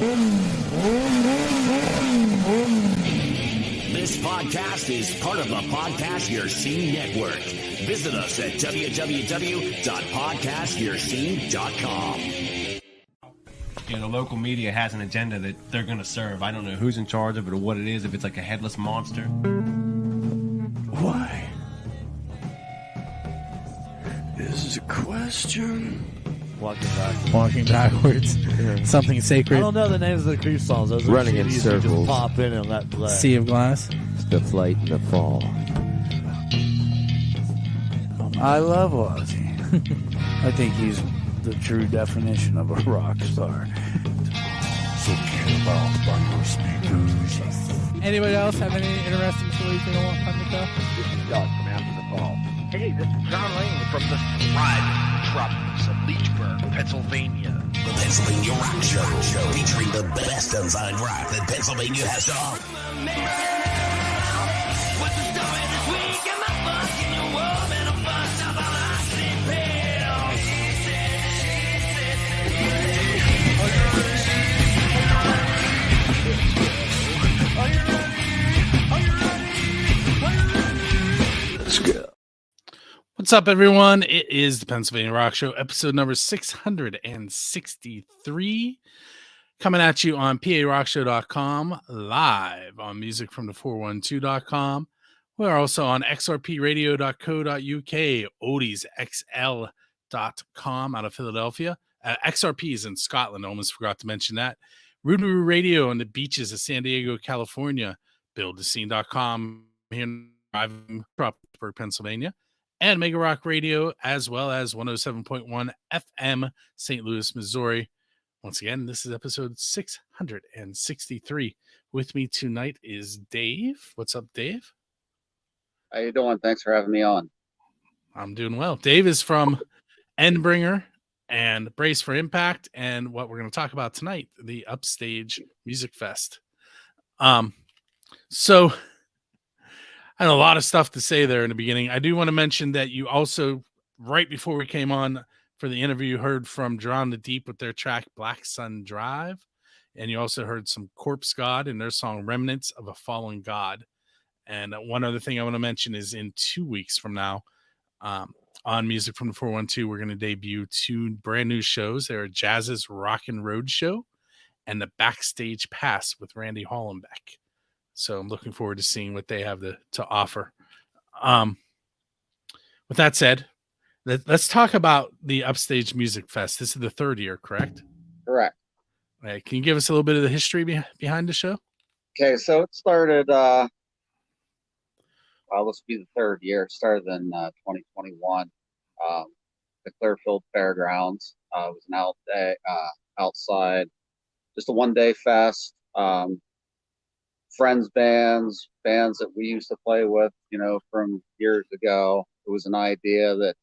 This podcast is part of the Podcast Your Scene Network. Visit us at www.podcastyourscene.com. You know, the local media has an agenda that they're going to serve. I don't know who's in charge of it or what it is, if it's like a headless monster. Why? Is a question. Walking backwards. Something sacred. I don't know the names of the Creep songs. Those are Running in CDs that circles. just pop in and let play. Sea of Glass. The flight and the fall. I love Ozzy. I think he's the true definition of a rock star. So get about by your speakers. Anybody else have any interesting stories they don't want on the show? This is Doug from After the Fall. Hey, this is John Lane from the thriving metropolis of Leechburg, Pennsylvania. The Pennsylvania Rock Show, featuring the best unsigned rock that Pennsylvania has to offer. What's up, everyone? It is the Pennsylvania Rock Show, episode number 663, coming at you on PARockShow.com, live on musicfromthe412.com. We're also on xrpradio.co.uk, oldiesxl.com out of Philadelphia. XRP is in Scotland, almost forgot to mention that. Rootaroo Radio on the beaches of San Diego, California. BuildTheScene.com here in Prosper, Pennsylvania. And Mega Rock Radio, as well as 107.1 FM, St. Louis, Missouri. Once again, this is episode 663. With me tonight is Dave. What's up, Dave? How you doing? Thanks for having me on. I'm doing well. Dave is from Endbringer and Brace for Impact, and what we're going to talk about tonight, the Upstage Music Fest. So I had a lot of stuff to say there in the beginning. I do want to mention that you also, right before we came on for the interview, heard from Drawn the Deep with their track Black Sun Drive. And you also heard some Corpse God and their song Remnants of a Fallen God. And one other thing I want to mention is in 2 weeks from now, on Music from the 412, we're going to debut two brand new shows. They're Jazz's Rockin' Road Show and the Backstage Pass with Randy Hollenbeck. So I'm looking forward to seeing what they have to offer. With that said, let's talk about the Upstage Music Fest. This is the third year, correct? Correct. All right. Can you give us a little bit of the history behind the show? Okay, so it started, this will be the third year. It started in 2021. The Clearfield Fairgrounds. It was an out day, outside, just a one-day fest. Friends bands that we used to play with, from years ago. It was an idea that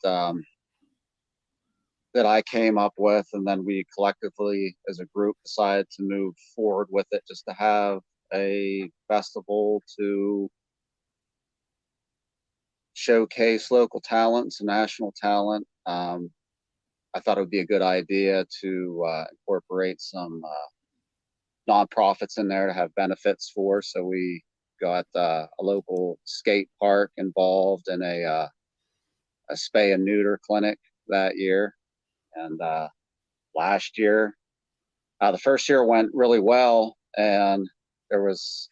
I came up with, and then we collectively as a group decided to move forward with it, just to have a festival to showcase local talents and national talent. I thought it would be a good idea to incorporate some nonprofits in there to have benefits for. So we got a local skate park involved in a spay and neuter clinic that year. And last year, the first year went really well, and there was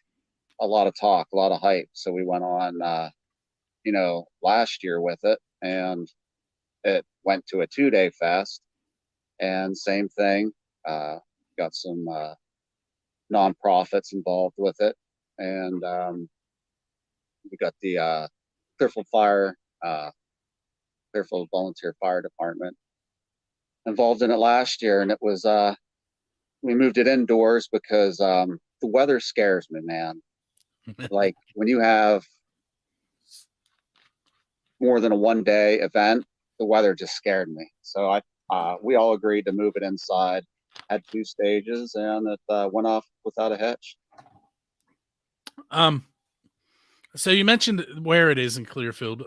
a lot of talk, a lot of hype. So we went on, last year with it, and it went to a 2-day fest, and same thing, got some nonprofits involved with it, and we got the Clearfield Volunteer Fire Department involved in it last year, and it was we moved it indoors because the weather scares me, man. Like when you have more than a one-day event, the weather just scared me. So we all agreed to move it inside. Had 2 stages, and it went off without a hitch. So you mentioned where it is in Clearfield.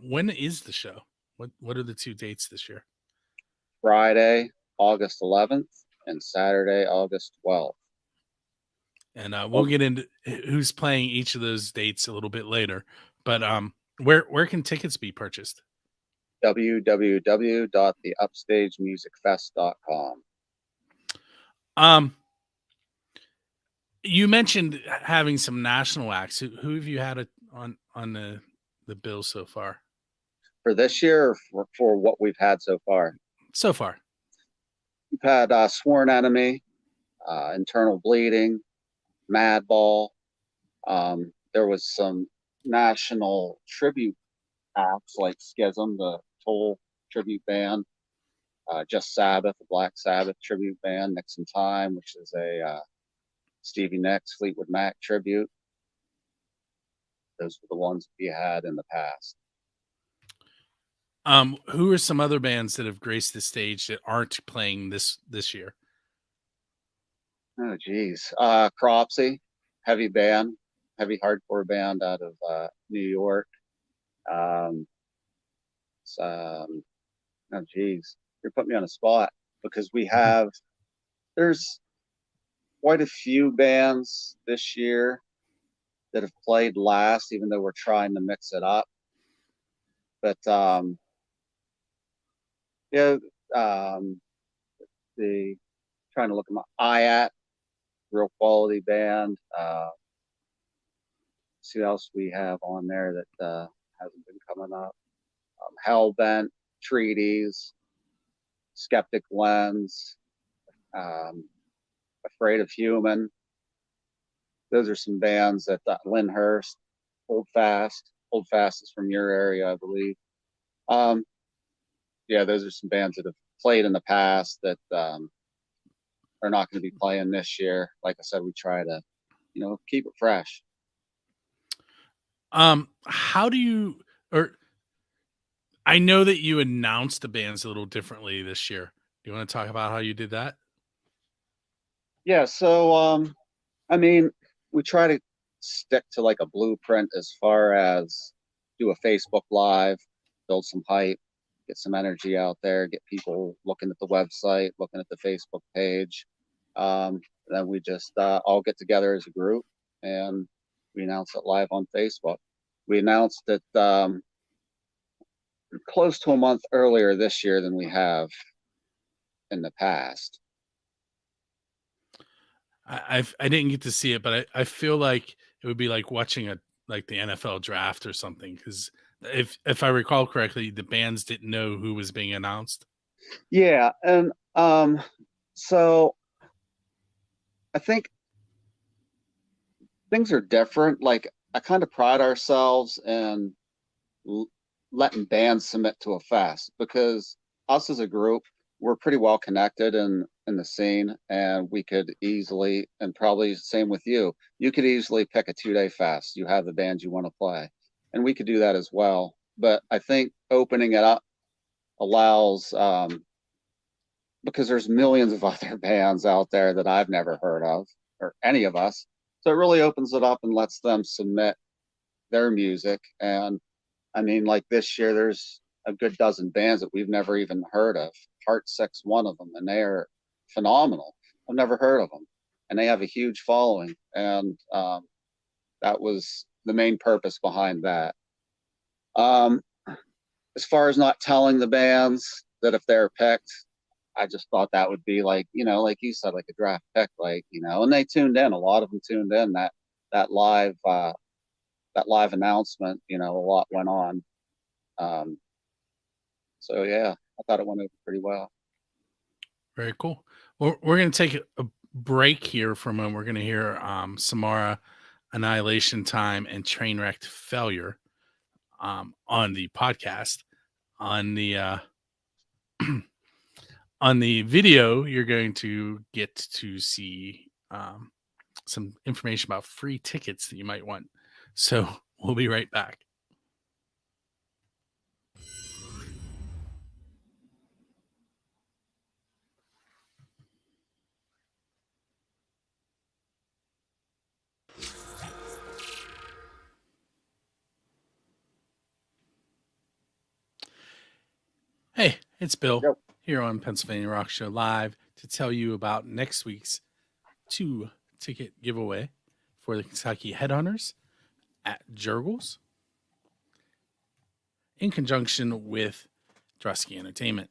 When is the show? What are the 2 dates this year? Friday, August 11th, and Saturday, August 12th. And we'll get into who's playing each of those dates a little bit later. But where can tickets be purchased? www.theupstagemusicfest.com. You mentioned having some national acts. Who have you had on the bill so far? For this year, or for what we've had so far? So far, we've had Sworn Enemy, Internal Bleeding, Madball. There was some national tribute acts like Schism, the Toll tribute band, Just Sabbath, the Black Sabbath tribute band, Nixon Time, which is a Stevie Nicks, Fleetwood Mac tribute. Those were the ones we had in the past. Who are some other bands that have graced the stage that aren't playing this year? Oh, geez. Cropsey, heavy hardcore band out of New York. Oh, geez. You're putting me on a spot because there's quite a few bands this year that have played last, even though we're trying to mix it up. But trying to look at my IAT, real quality band. See what else we have on there that hasn't been coming up. Hellbent, Treaties, Skeptic Lens, Afraid of Human. Those are some bands that Lyndhurst, Hold Fast. Hold Fast is from your area, I believe. Those are some bands that have played in the past that are not going to be playing this year. Like I said, we try to, keep it fresh. How do you, or I know that you announced the bands a little differently this year. Do you want to talk about how you did that? Yeah. So, we try to stick to like a blueprint as far as do a Facebook Live, build some hype, get some energy out there, get people looking at the website, looking at the Facebook page. Then we just all get together as a group and we announce it live on Facebook. We announced it close to a month earlier this year than we have in the past. I didn't get to see it, but I feel like it would be like watching the NFL draft or something. Because if I recall correctly, the bands didn't know who was being announced. Yeah, and so I think things are different. Like I kind of pride ourselves in letting bands submit to a fest because us as a group, we're pretty well connected in the scene, and we could easily, and probably same with you could easily pick a 2-day fest. You have the bands you want to play, and we could do that as well. But I think opening it up allows, because there's millions of other bands out there that I've never heard of, or any of us. So it really opens it up and lets them submit their music. And like this year, there's a good dozen bands that we've never even heard of. Heartsick's one of them, and they are phenomenal. I've never heard of them, and they have a huge following. And that was the main purpose behind that. As far as not telling the bands that if they're picked, I just thought that would be like, like you said, like a draft pick, and they tuned in. A lot of them tuned in that live announcement, a lot went on. So yeah, I thought it went over pretty well. Very cool. Well, we're going to take a break here for a moment. We're going to hear Samara, Annihilation Time, and Trainwrecked Failure on the podcast. On the on the video, you're going to get to see some information about free tickets that you might want. So we'll be right back. Hey, It's Bill Yep. here on Pennsylvania Rock Show Live to tell you about next week's 2-ticket giveaway for the Kentucky Headhunters at Jurgles in conjunction with Drusky Entertainment.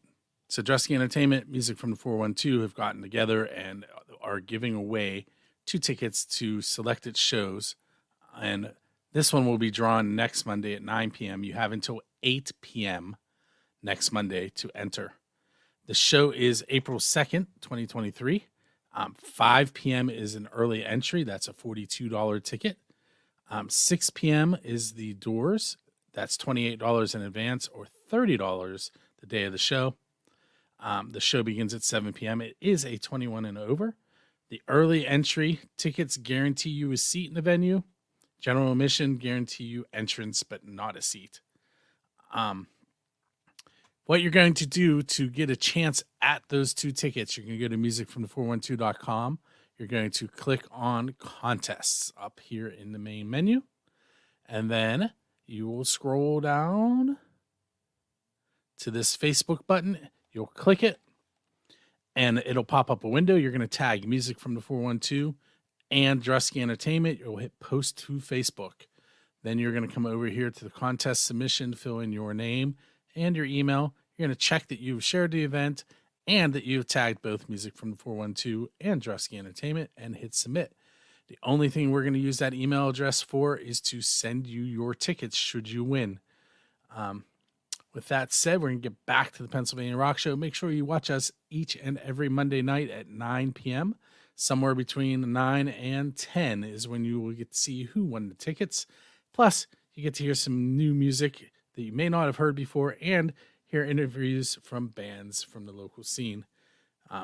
So Drusky Entertainment, Music from the 412 have gotten together and are giving away 2 tickets to selected shows. And this one will be drawn next Monday at 9 p.m. You have until 8 p.m. next Monday to enter. The show is April 2nd, 2023. 5 p.m. is an early entry. That's a $42 ticket. 6 p.m. is the doors. That's $28 in advance or $30 the day of the show. The show begins at 7 p.m. It is a 21 and over. The early entry tickets guarantee you a seat in the venue. General admission guarantee you entrance, but not a seat. What you're going to do to get a chance at those 2 tickets, you're going to go to musicfromthe412.com. You're going to click on contests up here in the main menu. And then you will scroll down to this Facebook button. You'll click it and it'll pop up a window. You're going to tag Music from the 412 and Drusky Entertainment. You'll hit post to Facebook. Then you're going to come over here to the contest submission, fill in your name and your email. You're going to check that you've shared the event and that you've tagged both Music from the 412 and Drusky Entertainment and hit submit. The only thing we're going to use that email address for is to send you your tickets should you win. With that said, we're going to get back to the Pennsylvania Rock Show. Make sure you watch us each and every Monday night at 9 p.m. Somewhere between 9 and 10 is when you will get to see who won the tickets. Plus, you get to hear some new music that you may not have heard before and hear interviews from bands from the local scene.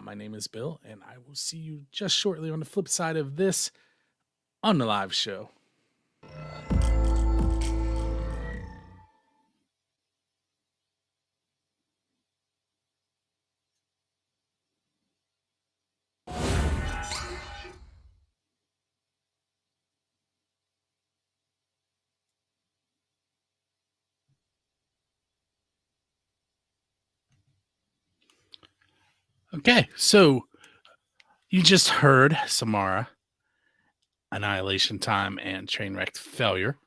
My name is Bill, and I will see you just shortly on the flip side of this on the live show. Okay, so you just heard Samara, Annihilation Time, and Trainwreck Failure.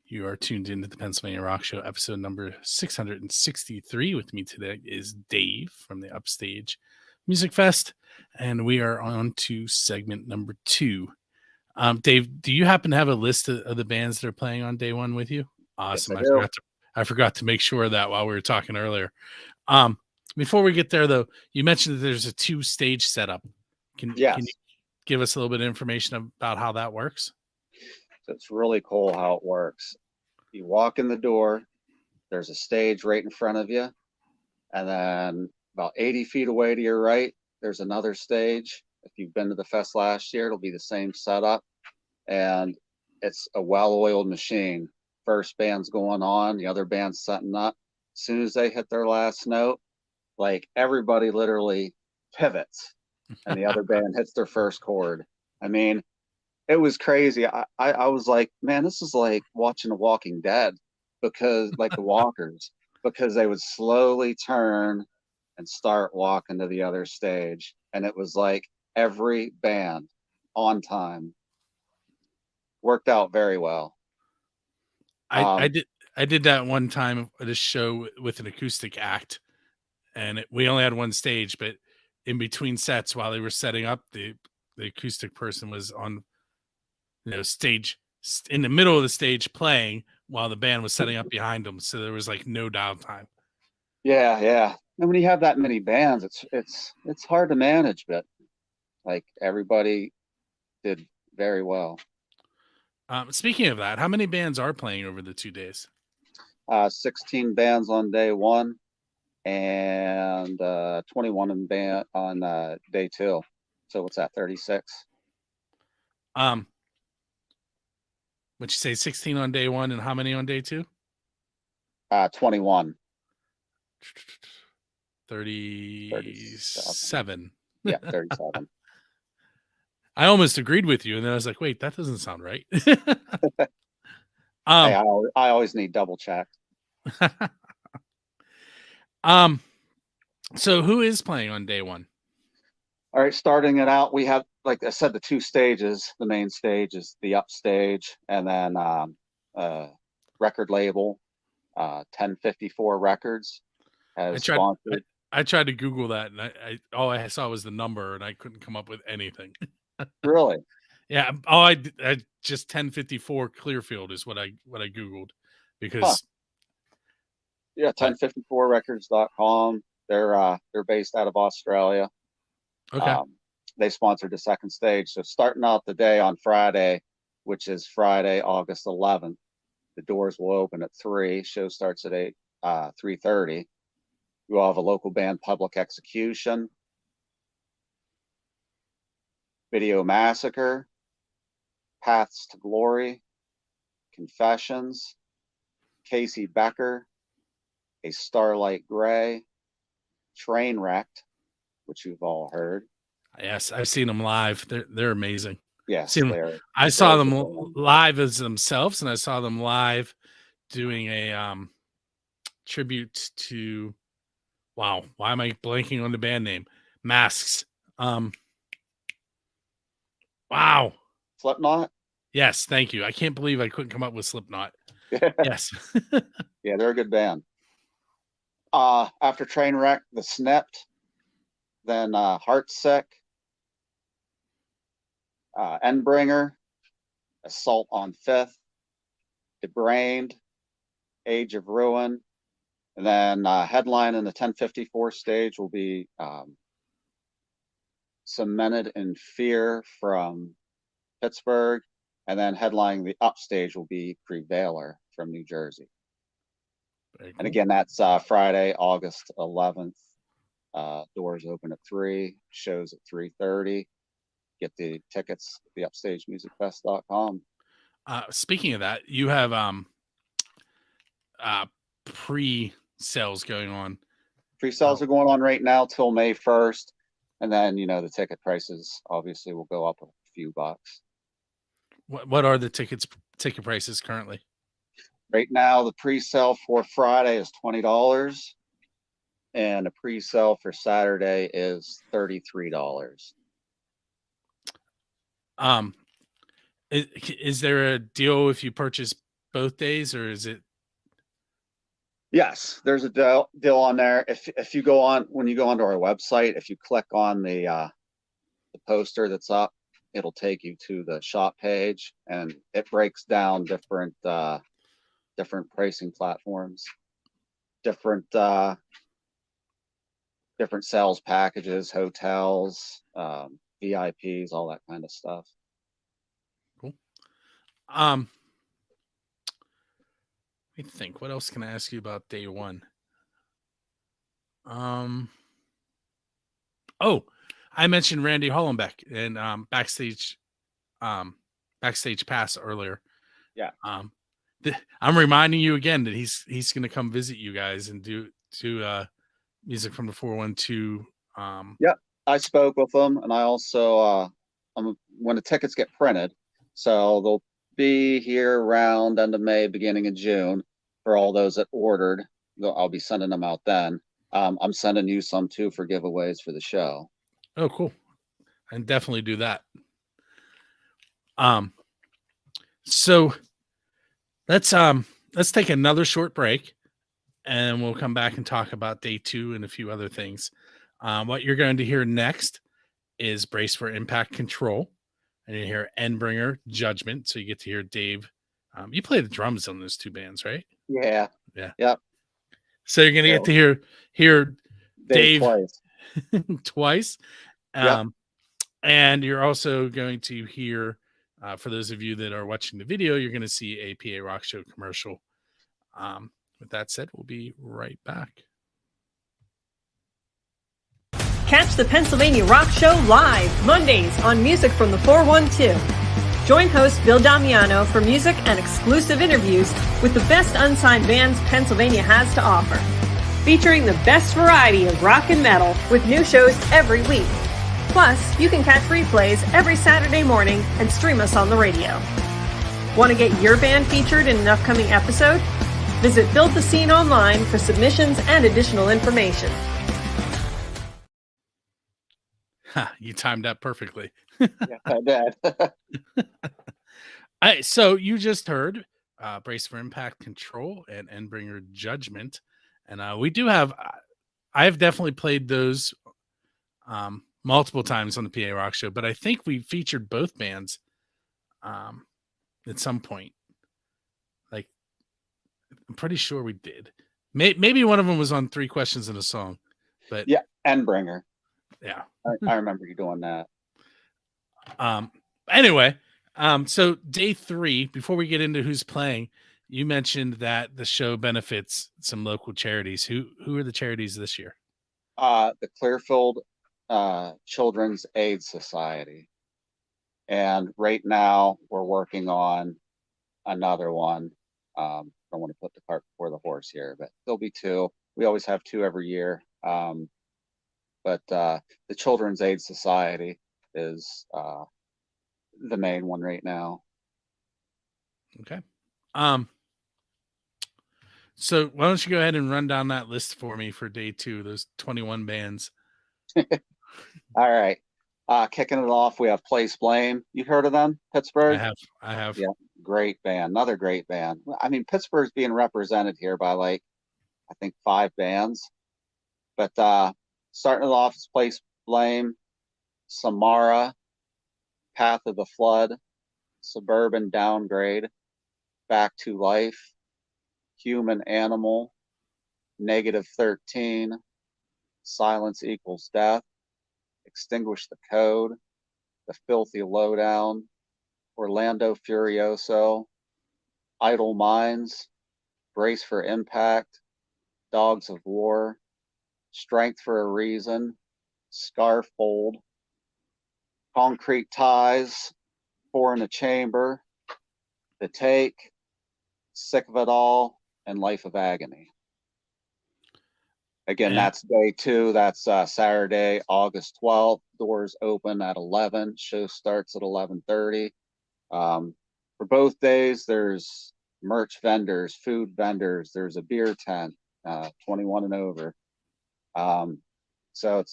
You are tuned into the Pennsylvania Rock Show, episode number 663. With me today is Dave from the Upstage Music Fest, and we are on to segment number 2. Dave, do you happen to have a list of the bands that are playing on day 1 with you? Awesome. Yes, I forgot to make sure of that while we were talking earlier. Before we get there, though, you mentioned that there's a 2-stage setup. Can you give us a little bit of information about how that works? So it's really cool how it works. You walk in the door, there's a stage right in front of you, and then about 80 feet away to your right, there's another stage. If you've been to the fest last year, it'll be the same setup, and it's a well-oiled machine. First band's going on, the other band's setting up. As soon as they hit their last note, like everybody literally pivots and the other band hits their first chord. I mean, it was crazy. I was like, man, this is like watching The Walking Dead, because like the walkers, because they would slowly turn and start walking to the other stage. And it was like every band on time. Worked out very well. I did that one time at a show with an acoustic act, and we only had one stage, but in between sets while they were setting up, the acoustic person was on stage in the middle of the stage playing while the band was setting up behind them, so there was like no downtime. Yeah. And when you have that many bands, it's hard to manage, but like everybody did very well. Speaking of that, how many bands are playing over the 2 days? 16 bands on day 1 and 21 in band on day 2. So what's that, 36? Would you say 16 on day 1 and how many on day 2? 21. 37. Yeah, 37. I almost agreed with you, and then I was like, wait, that doesn't sound right. Hey, I always need double checked. So who is playing on day one? All right, starting it out, we have, like I said, the two stages. The main stage is the Upstage, and then record label, 1054 Records has sponsored. I tried to Google that, and I all I saw was the number, and I couldn't come up with anything. Really? Yeah, I just 1054 Clearfield is what I Googled, because yeah, 1054records.com. They're based out of Australia. Okay. They sponsored the second stage. So starting out the day on Friday, which is Friday, August 11th, the doors will open at 3. Show starts at 3:30. We will have a local band, Public Execution, Video Massacre, Paths to Glory, Confessions, Casey Becker, A Starlight Gray, Trainwrecked, which you've all heard. Yes, I've seen them live. They're amazing. Yes, I saw them live as themselves, and I saw them live doing a tribute to. Wow, why am I blanking on the band name? Masks. Wow. Slipknot? Yes, thank you. I can't believe I couldn't come up with Slipknot. Yes. Yeah, they're a good band. After Trainwreck, The Snipped, then Heartsick, Endbringer, Assault on Fifth, Debrained, Age of Ruin, and then headline in the 1054 stage will be Cemented in Fear from Pittsburgh, and then headlining the Upstage will be Prevailer from New Jersey. Cool. And again, that's Friday, August 11th. Doors open at 3, shows at 3:30. Get the tickets at the upstagemusicfest.com. Speaking of that, you have pre-sales going on. Pre-sales are going on right now till May 1st. And then, the ticket prices obviously will go up a few bucks. What are the ticket prices currently? Right now, the pre-sale for Friday is $20, and a pre-sale for Saturday is $33. Is there a deal if you purchase both days, or is it? Yes, there's a deal on there. If you go on, when you go onto our website, if you click on the poster that's up, it'll take you to the shop page, and it breaks down different pricing platforms, different sales packages, hotels, VIPs, all that kind of stuff. Cool. Let me think. What else can I ask you about day one? Oh, I mentioned Randy Hollenbeck and backstage pass earlier. Yeah. I'm reminding you again that he's going to come visit you guys and do music from the 412. Yeah, I spoke with them, and I also when the tickets get printed, so they'll be here around end of May, beginning of June for all those that ordered. I'll be sending them out then. I'm sending you some too for giveaways for the show. Oh, cool. I can definitely do that. So let's take another short break, and we'll come back and talk about day 2 and a few other things. What you're going to hear next is Brace for Impact Control, and you hear Endbringer Judgment. So you get to hear Dave. You play the drums on those two bands, right? Yeah. Yeah. Yep. So you're going to get to hear Dave twice. Yep. And you're also going to hear, for those of you that are watching the video, you're going to see a PA Rock Show commercial. With that said, we'll be right back. Catch the Pennsylvania Rock Show live Mondays on Music from the 412. Join host Bill Damiano for music and exclusive interviews with the best unsigned bands Pennsylvania has to offer. Featuring the best variety of rock and metal with new shows every week. Plus, you can catch replays every Saturday morning and stream us on the radio. Want to get your band featured in an upcoming episode? Visit Build the Scene online for submissions and additional information. You timed that perfectly. Yes, I did. So you just heard Brace for Impact Control and Endbringer Judgment. And we do have, I've definitely played those multiple times on the PA Rock Show, but I think we featured both bands at some point. Like, I'm pretty sure we did. Maybe one of them was on 3 Questions in a Song, but Yeah, Endbringer. yeah. I remember you doing that. Anyway, so day 3, before we get into who's playing, you mentioned that the show benefits some local charities. Who are the charities this year? The Clearfield Children's Aid Society. And right now we're working on another one. I don't want to put the cart before the horse here, but there'll be 2. We always have 2 every year. But the Children's Aid Society is the main one right now. Okay. So why don't you go ahead and run down that list for me for day 2, those 21 bands. All right. Kicking it off, we have Place Blame. You heard of them? Pittsburgh? I have. Yeah, great band. Another great band. I mean, Pittsburgh's being represented here by I think 5 bands. But starting it off is Place Blame, Samara, Path of the Flood, Suburban Downgrade, Back to Life, Human Animal, Negative 13, Silence Equals Death, Extinguish the Code, The Filthy Lowdown, Orlando Furioso, Idle Minds, Brace for Impact, Dogs of War, Strength for a Reason, Scarfold, Concrete Ties, 4 in the Chamber, The Take, Sick of It All, and Life of Agony. Again, that's day 2. That's Saturday, August 12th. Doors open at 11. Show starts at 11:30. For both days, there's merch vendors, food vendors. There's a beer tent, 21 and over. So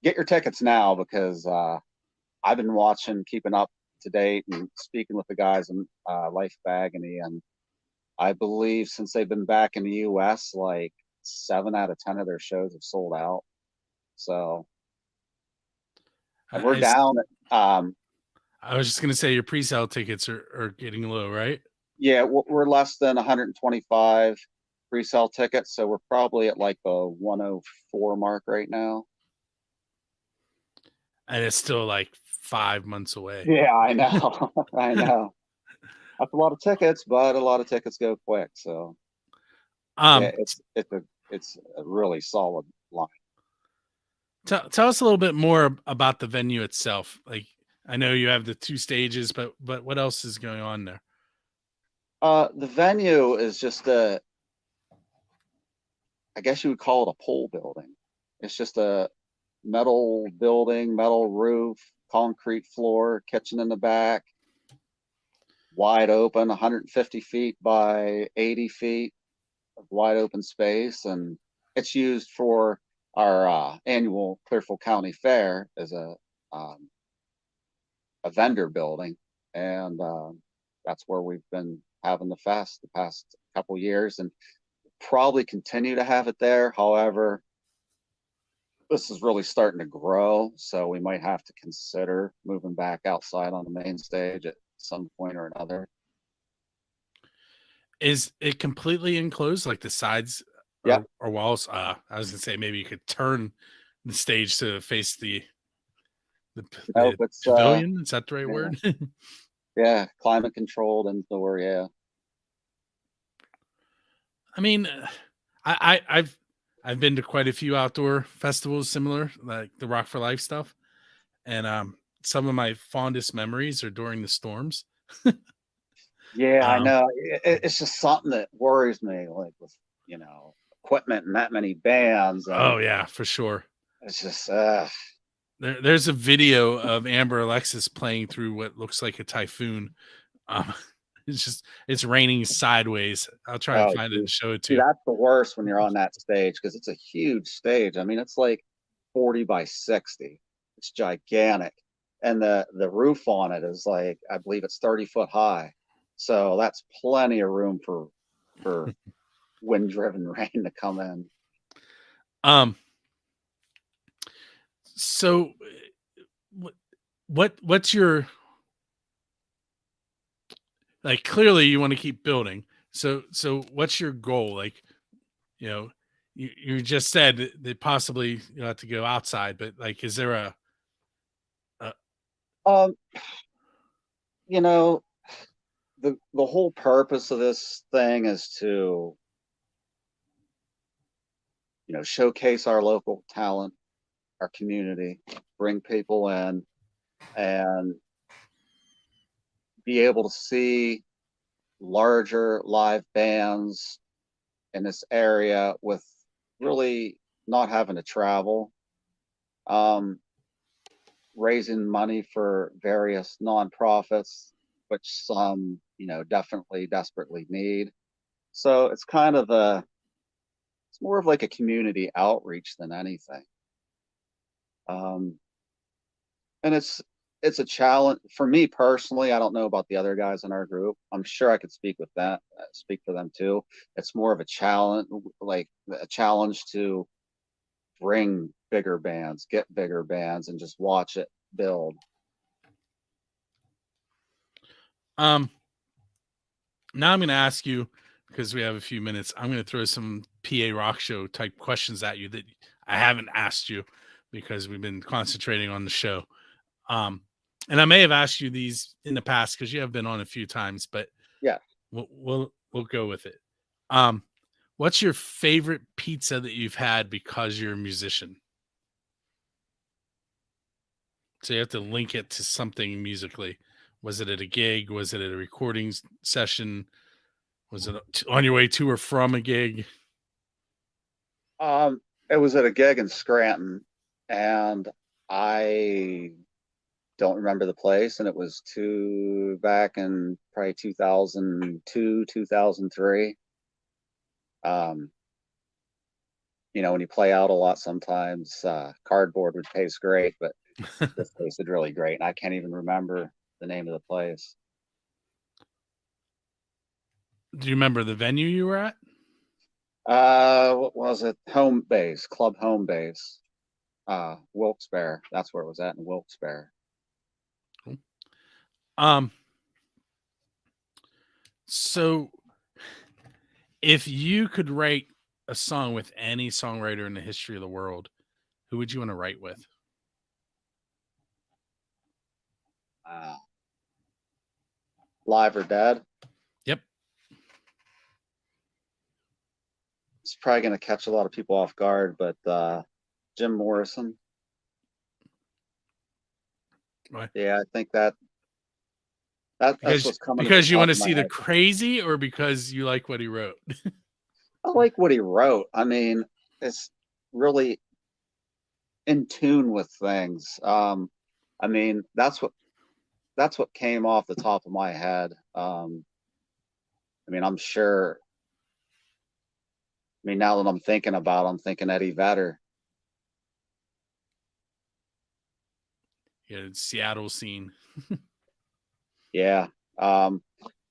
get your tickets now, because I've been keeping up to date and speaking with the guys in Life of Agony, and I believe since they've been back in the U.S., 7 out of 10 of their shows have sold out. So we're down. I was just going to say your pre-sale tickets are getting low, right? Yeah, we're less than 125 pre-sale tickets, so we're probably at the 104 mark right now. And it's still 5 months away. Yeah, I know. I know. That's a lot of tickets, but a lot of tickets go quick. So yeah, it's a really solid line. Tell us a little bit more about the venue itself. I know you have the 2 stages, but what else is going on there? The venue is just I guess you would call it a pole building. It's just a metal building, metal roof, concrete floor, kitchen in the back, wide open, 150 feet by 80 feet of wide open space. And it's used for our annual Clearfield County Fair as a vendor building. And that's where we've been having the fest the past couple years, and probably continue to have it there. However, this is really starting to grow, so we might have to consider moving back outside on the main stage at some point or another. Is it completely enclosed, like the sides or walls? I was gonna say maybe you could turn the stage to face the pavilion. Is that the right word? Yeah, climate controlled indoor. Yeah. I mean, I've been to quite a few outdoor festivals similar, like the Rock for Life stuff, and some of my fondest memories are during the storms. Yeah, I know. It's just something that worries me, with equipment and that many bands. Oh yeah, for sure. It's just there's a video of Amber Alexis playing through what looks like a typhoon. It's raining sideways. I'll try and find it and show it to you. That's the worst when you're on that stage, because it's a huge stage. I mean, it's 40 by 60. It's gigantic. And the roof on it is like, I believe it's 30 foot high. So that's plenty of room for wind driven rain to come in. So what's your, like, clearly you want to keep building. So what's your goal? Like, you know, you just said that possibly you have to go outside, but like, is there a Um, you know, the whole purpose of this thing is to, you know, showcase our local talent, our community, bring people in, and be able to see larger live bands in this area with really not having to travel. Raising money for various nonprofits, which some, you know, definitely desperately need. So it's kind of it's more of like a community outreach than anything. And it's a challenge for me personally. I don't know about the other guys in our group. I'm sure I could speak for them too. It's more of a challenge, like a challenge to bring bigger bands, get bigger bands, and just watch it build. Now I'm going to ask you, because we have a few minutes, I'm going to throw some PA rock show type questions at you that I haven't asked you because we've been concentrating on the show. And I may have asked you these in the past because you have been on a few times, but yeah, we'll go with it. What's your favorite pizza that you've had because you're a musician? So you have to link it to something musically. Was it at a gig? Was it at a recording session? Was it on your way to or from a gig? It was at a gig in Scranton, and I don't remember the place, and it was back in probably 2002, 2003. You know, when you play out a lot, sometimes cardboard would taste great, but this tasted really great, and I can't even remember the name of the place. Do you remember the venue you were at? What was it? Home Base, Club Home Base, Wilkes-Barre. That's where it was at, in Wilkes-Barre. So if you could write a song with any songwriter in the history of the world, who would you want to write with? Live or dead? Yep. It's probably going to catch a lot of people off guard, but Jim Morrison. Right. Yeah, I think that's what's coming. Because you want to see the crazy, or because you like what he wrote? I like what he wrote. I mean, it's really in tune with things. I mean, that's what came off the top of my head. I mean, I'm sure. I mean, now that I'm thinking about it, I'm thinking Eddie Vedder. Yeah, Seattle scene. Yeah.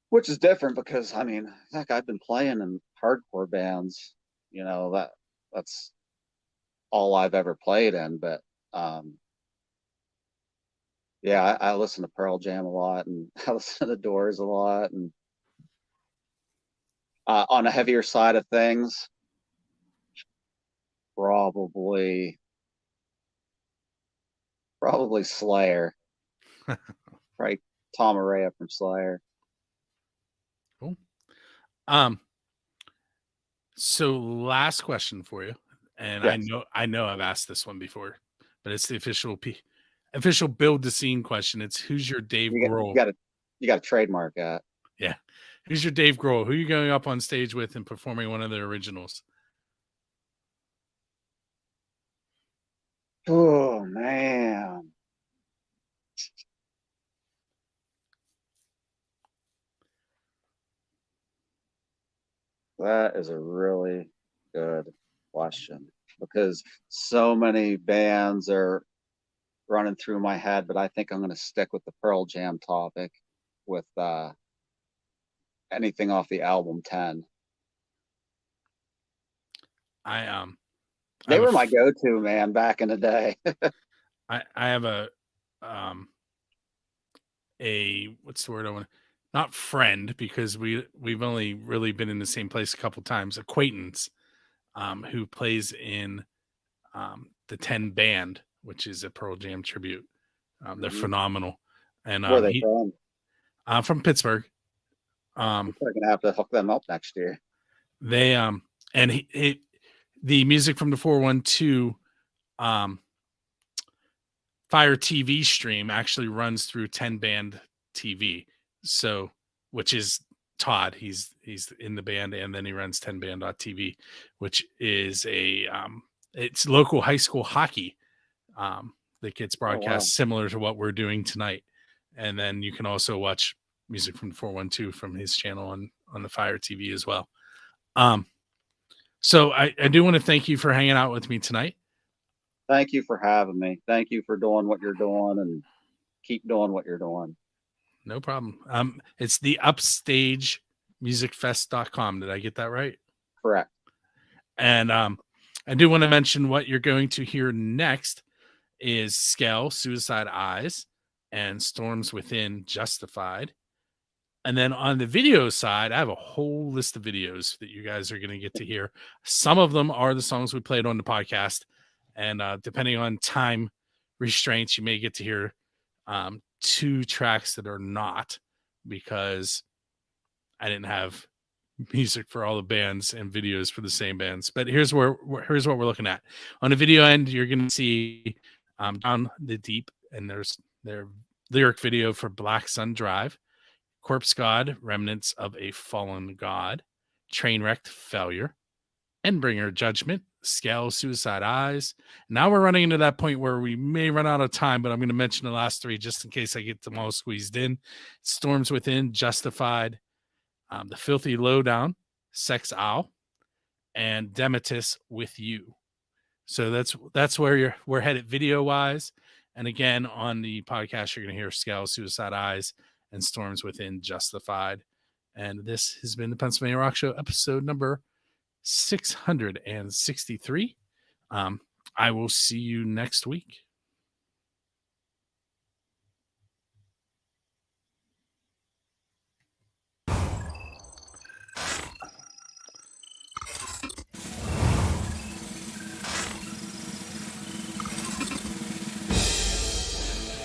Which is different because, I mean, heck, I've been playing in hardcore bands, you know, that's all I've ever played in. But yeah, I listen to Pearl Jam a lot, and I listen to the Doors a lot, and on the heavier side of things, probably Slayer. Right, Tom Araya from Slayer. Cool. So last question for you, and yes. I know I've asked this one before, but it's the official build the scene question. It's who's your Dave Grohl? You got to trademark that. Yeah, who's your Dave Grohl? Who are you going up on stage with and performing one of their originals? Oh man. That is a really good question. because so many bands are running through my head, but I think I'm going to stick with the Pearl Jam topic with anything off the album 10. They were my go-to, man, back in the day. I have a what's the word I want? Not friend, because we've only really been in the same place a couple times. Acquaintance, who plays in the 10 band, which is a Pearl Jam tribute. They're phenomenal. And where are they from? From Pittsburgh. We're gonna have to hook them up next year. They and the music from the 412 Fire TV stream actually runs through 10 band TV. So, which is Todd, he's in the band, and then he runs 10band.tv, which is it's local high school hockey that gets broadcast similar to what we're doing tonight. And then you can also watch music from the 412 from his channel on the Fire TV as well. So I do want to thank you for hanging out with me tonight. Thank you for having me. Thank you for doing what you're doing, and keep doing what you're doing. No problem. It's the Upstage Music Fest.com. Did I get that right? Correct. And I do want to mention what you're going to hear next is Scale, Suicide Eyes, and Storms Within, Justified. And then on the video side, I have a whole list of videos that you guys are going to get to hear. Some of them are the songs we played on the podcast. And depending on time restraints, you may get to hear 2 tracks that are not, because I didn't have music for all the bands and videos for the same bands. But here's what we're looking at. On the video end, you're going to see Down the Deep, and there's their lyric video for Black Sun Drive, Corpse God, Remnants of a Fallen God, Trainwrecked Failure, Endbringer Judgment, Scale, Suicide Eyes. Now we're running into that point where we may run out of time, but I'm going to mention the last 3 just in case I get them all squeezed in. Storms Within, Justified, The Filthy Lowdown, Sex Owl, and Demetis With You. So that's where we're headed video wise. And again, on the podcast, you're going to hear Scale, Suicide Eyes, and Storms Within, Justified. And this has been the Pennsylvania Rock Show, episode number 663. I will see you next week.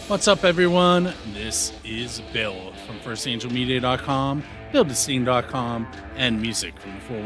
What's up, everyone? This is Bill from FirstAngelMedia.com, BuildAScene.com, and music from the 4